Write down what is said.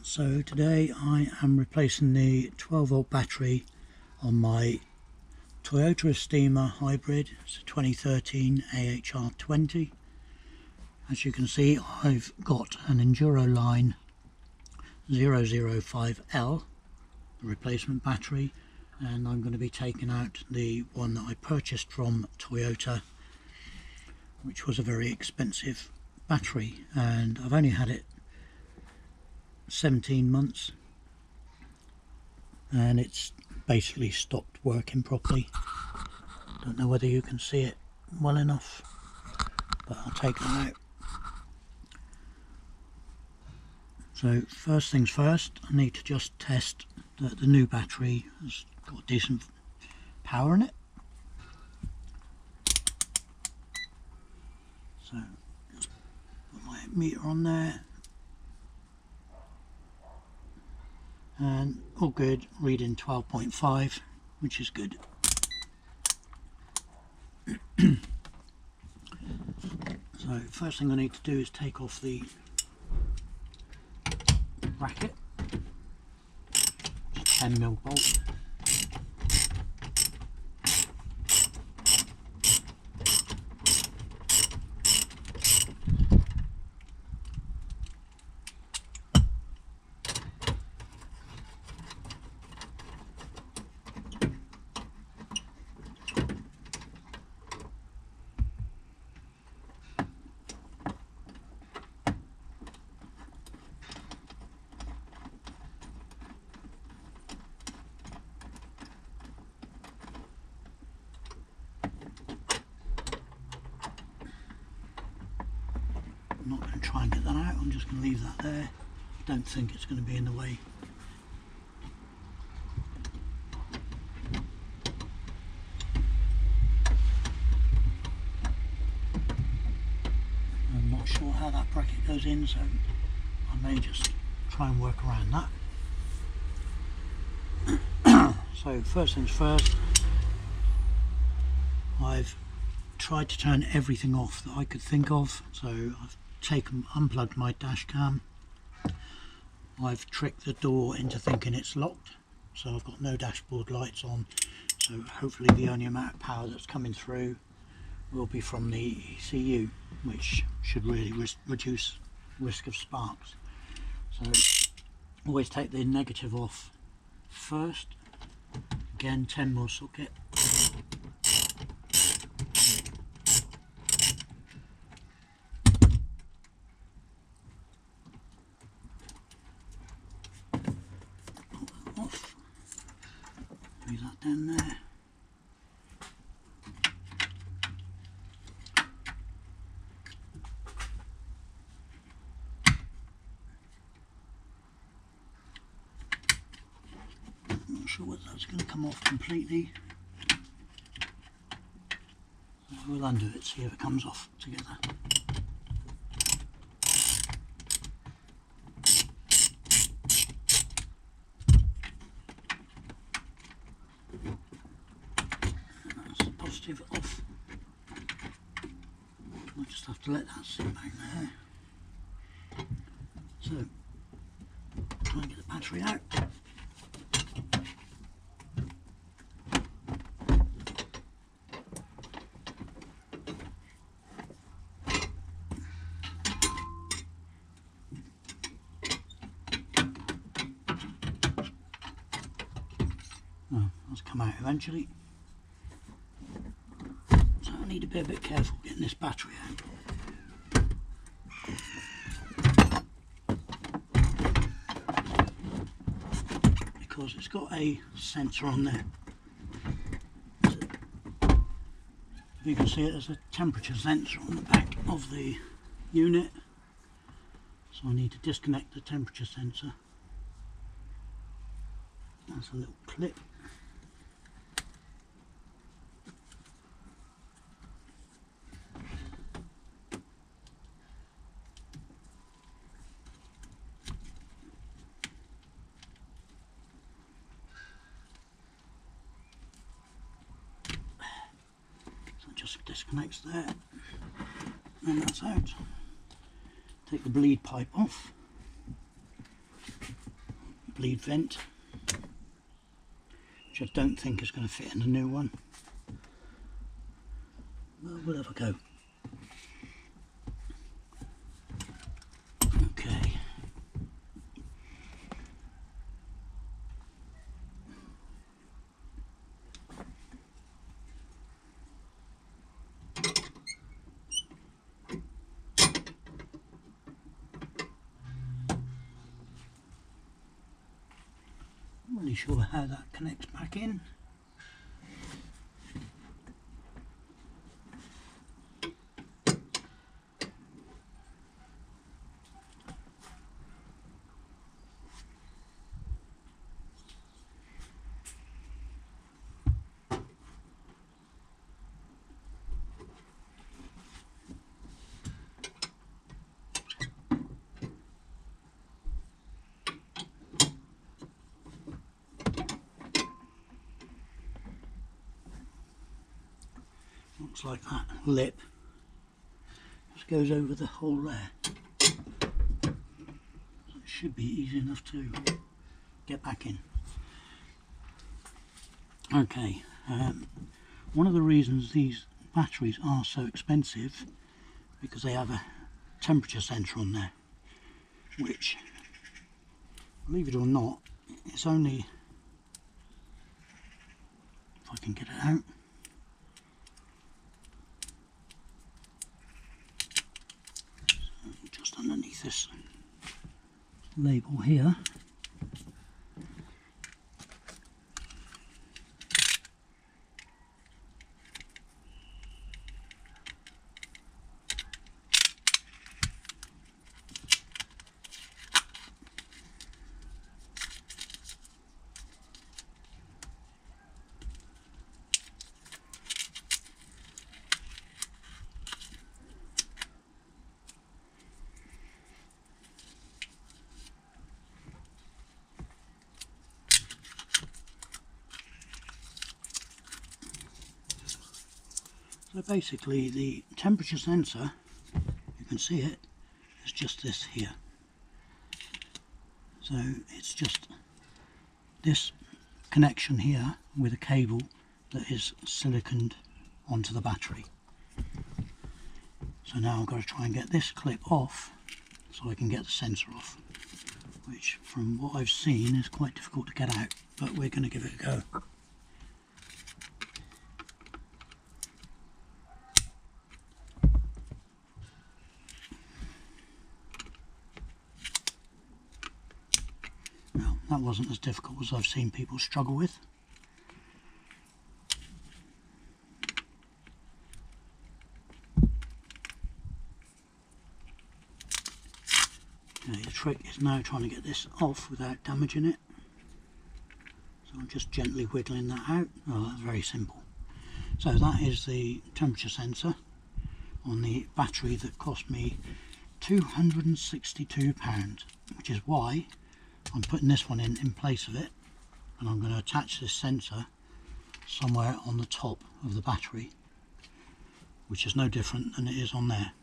So today I am replacing the 12 volt battery on my Toyota Estima hybrid. It's a 2013 AHR20. As you can see, I've got an Enduro Line 005L, the replacement battery, and I'm going to be taking out the one that I purchased from Toyota, which was a very expensive battery, and I've only had it 17 months and it's basically stopped working properly. Don't know whether you can see it well enough, but I'll take that out. So first things first, I need to just test that the new battery has got decent power in it. So just put my meter on there, and all good, reading 12.5, which is good. So first thing I need to do is take off the bracket, 10mm bolt. I'm not going to try and get that out, I'm just going to leave that there. I don't think it's going to be in the way. I'm not sure how that bracket goes in, so I may just try and work around that. So first things first, I've tried to turn everything off that I could think of. So I've unplugged my dash cam, I've tricked the door into thinking it's locked, so I've got no dashboard lights on, so hopefully the only amount of power that's coming through will be from the ECU, which should really reduce risk of sparks. So always take the negative off first. Again, 10mm socket. Off. Leave that down there. I'm not sure whether that's going to come off completely. We'll undo it, see if it comes off together. That's the positive off. We'll just have to let that sit back there. So, try and get the battery out. Oh, that's come out eventually. So I need to be a bit careful getting this battery out. Because it's got a sensor on there. So if you can see it, there's a temperature sensor on the back of the unit. So I need to disconnect the temperature sensor. That's a little clip. So it just disconnects there, and that's out. Take the bleed pipe off. bleed vent, which I don't think is going to fit in the new one. Well, we'll have a go. Okay. Not really sure how that connects back in. Looks like that lip just goes over the hole there. So it should be easy enough to get back in. Okay, one of the reasons these batteries are so expensive because they have a temperature sensor on there, which, believe it or not, it's only, if I can get it out, just underneath this label here. So basically the temperature sensor, you can see it, is just this here. So it's just this connection here with a cable that is siliconed onto the battery. So now I've got to try and get this clip off so I can get the sensor off, which from what I've seen is quite difficult to get out, but we're going to give it a go. That wasn't as difficult as I've seen people struggle with. Okay, the trick is now trying to get this off without damaging it. So I'm just gently wiggling that out. Oh, that's very simple. So that is the temperature sensor on the battery that cost me £262, which is why I'm putting this one in place of it, and I'm going to attach this sensor somewhere on the top of the battery, which is no different than it is on there.